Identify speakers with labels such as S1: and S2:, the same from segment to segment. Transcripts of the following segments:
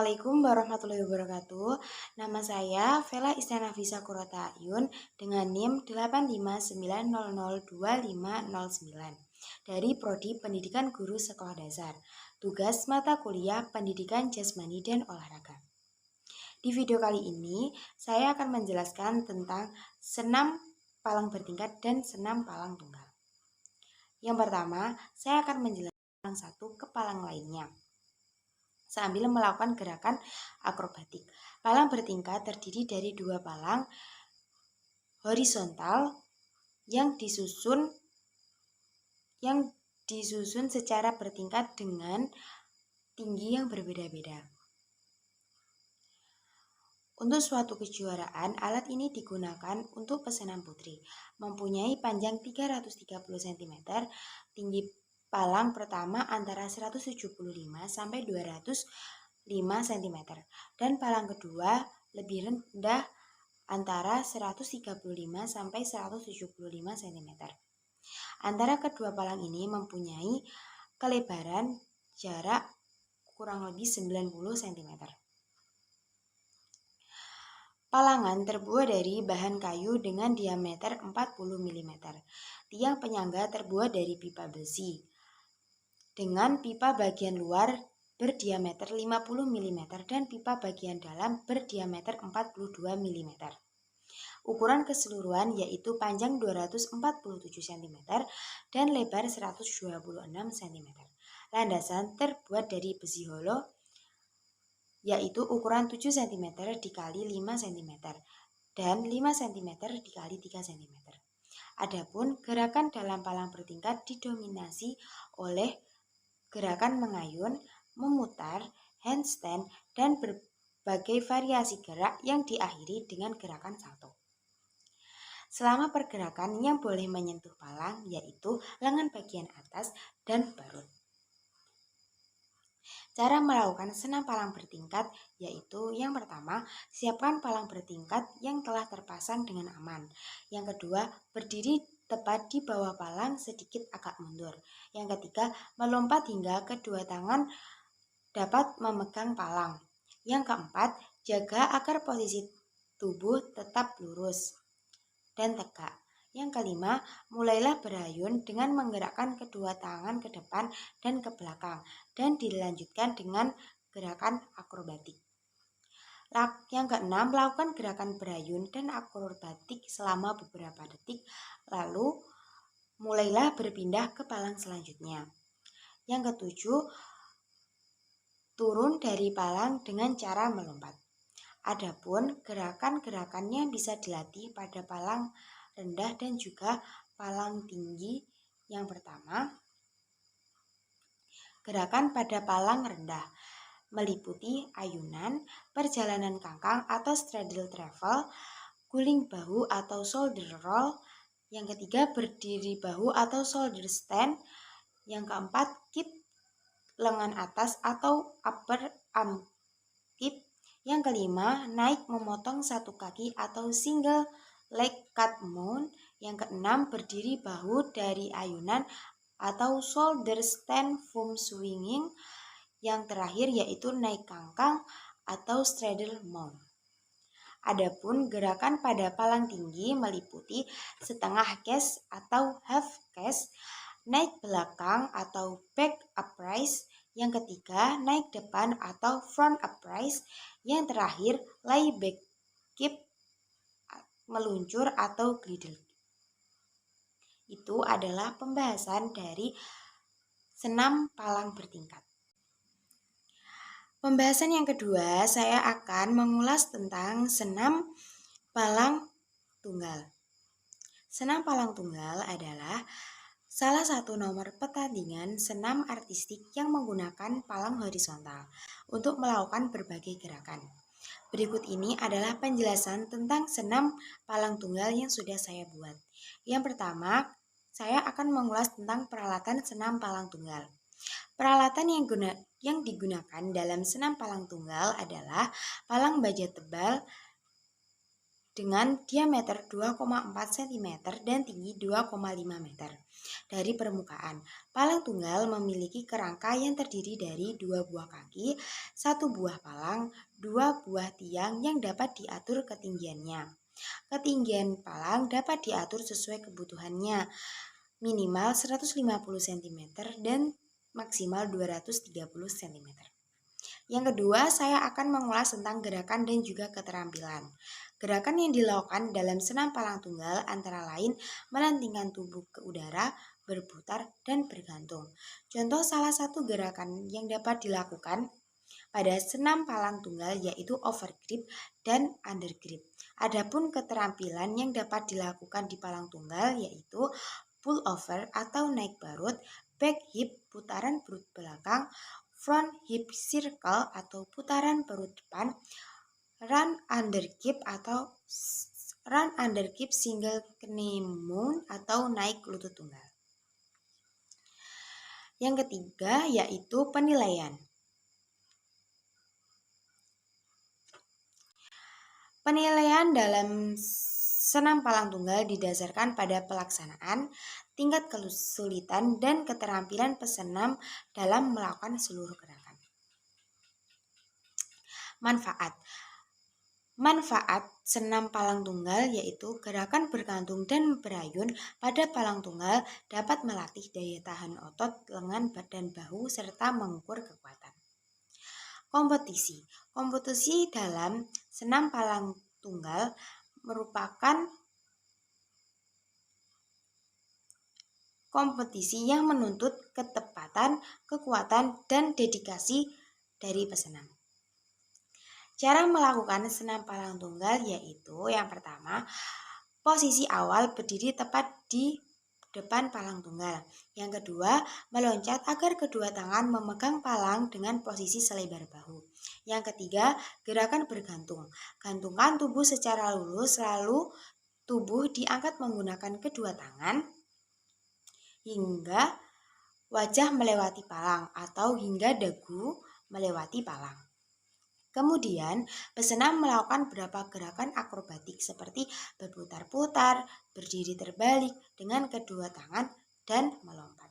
S1: Assalamualaikum warahmatullahi wabarakatuh. Nama saya Vela Istianafisa Kurota Ayun dengan NIM 859002509 dari Prodi Pendidikan Guru Sekolah Dasar. Tugas mata kuliah Pendidikan Jasmani dan Olahraga. Di video kali ini, saya akan menjelaskan tentang senam palang bertingkat dan senam palang tunggal. Yang pertama, saya akan menjelaskan satu ke palang lainnya sambil melakukan gerakan akrobatik. Palang bertingkat terdiri dari dua palang horizontal yang disusun secara bertingkat dengan tinggi yang berbeda-beda. Untuk suatu kejuaraan, alat ini digunakan untuk pesenam putri. Mempunyai panjang 330 cm, tinggi palang pertama antara 175 sampai 205 cm dan palang kedua lebih rendah antara 135 sampai 175 cm. Antara kedua palang ini mempunyai kelebaran jarak kurang lebih 90 cm. Palangan terbuat dari bahan kayu dengan diameter 40 mm. Tiang penyangga terbuat dari pipa besi dengan pipa bagian luar berdiameter 50 mm dan pipa bagian dalam berdiameter 42 mm. Ukuran keseluruhan yaitu panjang 247 cm dan lebar 126 cm. Landasan terbuat dari besi holo yaitu ukuran 7 cm dikali 5 cm dan 5 cm dikali 3 cm. Adapun gerakan dalam palang bertingkat didominasi oleh gerakan mengayun, memutar, handstand, dan berbagai variasi gerak yang diakhiri dengan gerakan salto. Selama pergerakan yang boleh menyentuh palang yaitu lengan bagian atas dan perut. Cara melakukan senam palang bertingkat yaitu yang pertama, siapkan palang bertingkat yang telah terpasang dengan aman. Yang kedua, berdiri tepat di bawah palang sedikit agak mundur. Yang ketiga, melompat hingga kedua tangan dapat memegang palang. Yang keempat, jaga agar posisi tubuh tetap lurus dan tegak. Yang kelima, mulailah berayun dengan menggerakkan kedua tangan ke depan dan ke belakang dan dilanjutkan dengan gerakan akrobatik. Yang keenam, lakukan gerakan berayun dan akrobatik selama beberapa detik, lalu mulailah berpindah ke palang selanjutnya. Yang ketujuh, turun dari palang dengan cara melompat. Adapun gerakan-gerakannya bisa dilatih pada palang rendah dan juga palang tinggi. Yang pertama, gerakan pada palang rendah meliputi ayunan, perjalanan kangkang atau straddle travel, guling bahu atau shoulder roll. Yang ketiga, berdiri bahu atau shoulder stand. Yang keempat, keep lengan atas atau upper arm keep. Yang kelima, naik memotong satu kaki atau single leg cut mount. Yang keenam, berdiri bahu dari ayunan atau shoulder stand foam swinging. Yang terakhir yaitu naik kangkang atau straddle mount. Adapun gerakan pada palang tinggi meliputi setengah cast atau half cast, naik belakang atau back upraise. Yang ketiga, naik depan atau front upraise. Yang terakhir, lay back keep, meluncur atau griddle. Itu adalah pembahasan dari senam palang bertingkat. Pembahasan yang kedua, saya akan mengulas tentang senam palang tunggal. Senam palang tunggal adalah salah satu nomor pertandingan senam artistik yang menggunakan palang horizontal untuk melakukan berbagai gerakan. Berikut ini adalah penjelasan tentang senam palang tunggal yang sudah saya buat. Yang pertama, saya akan mengulas tentang peralatan senam palang tunggal. Peralatan yang digunakan dalam senam palang tunggal adalah palang baja tebal dengan diameter 2,4 cm dan tinggi 2,5 meter dari permukaan. Palang tunggal memiliki kerangka yang terdiri dari 2 buah kaki, 1 buah palang, 2 buah tiang yang dapat diatur ketinggiannya. Ketinggian palang dapat diatur sesuai kebutuhannya, minimal 150 cm dan maksimal 230 cm. Yang kedua, saya akan mengulas tentang gerakan dan juga keterampilan. Gerakan yang dilakukan dalam senam palang tunggal antara lain melentingkan tubuh ke udara, berputar, dan bergantung. Contoh salah satu gerakan yang dapat dilakukan pada senam palang tunggal yaitu overgrip dan undergrip. Adapun keterampilan yang dapat dilakukan di palang tunggal yaitu pull over atau naik barut, back hip putaran perut belakang, front hip circle atau putaran perut depan, run undergrip single knee mount atau naik lutut tunggal. Yang ketiga yaitu penilaian. Penilaian dalam senam palang tunggal didasarkan pada pelaksanaan, tingkat kesulitan, dan keterampilan pesenam dalam melakukan seluruh gerakan. Manfaat senam palang tunggal yaitu gerakan bergantung dan berayun pada palang tunggal dapat melatih daya tahan otot, lengan, dan bahu, serta mengukur kekuatan. Kompetisi dalam senam palang tunggal merupakan kompetisi yang menuntut ketepatan, kekuatan, dan dedikasi dari pesenam. Cara melakukan senam palang tunggal yaitu yang pertama, posisi awal berdiri tepat di depan palang tunggal. Yang kedua, meloncat agar kedua tangan memegang palang dengan posisi selebar bahu. Yang ketiga, gerakan bergantung. Gantungkan tubuh secara lurus, lalu tubuh diangkat menggunakan kedua tangan hingga wajah melewati palang atau hingga dagu melewati palang. Kemudian, pesenam melakukan beberapa gerakan akrobatik seperti berputar-putar, berdiri terbalik dengan kedua tangan, dan melompat.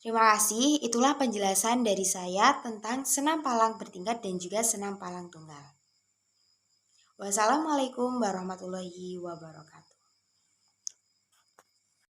S1: Terima kasih, itulah penjelasan dari saya tentang senam palang bertingkat dan juga senam palang tunggal. Wassalamualaikum warahmatullahi wabarakatuh.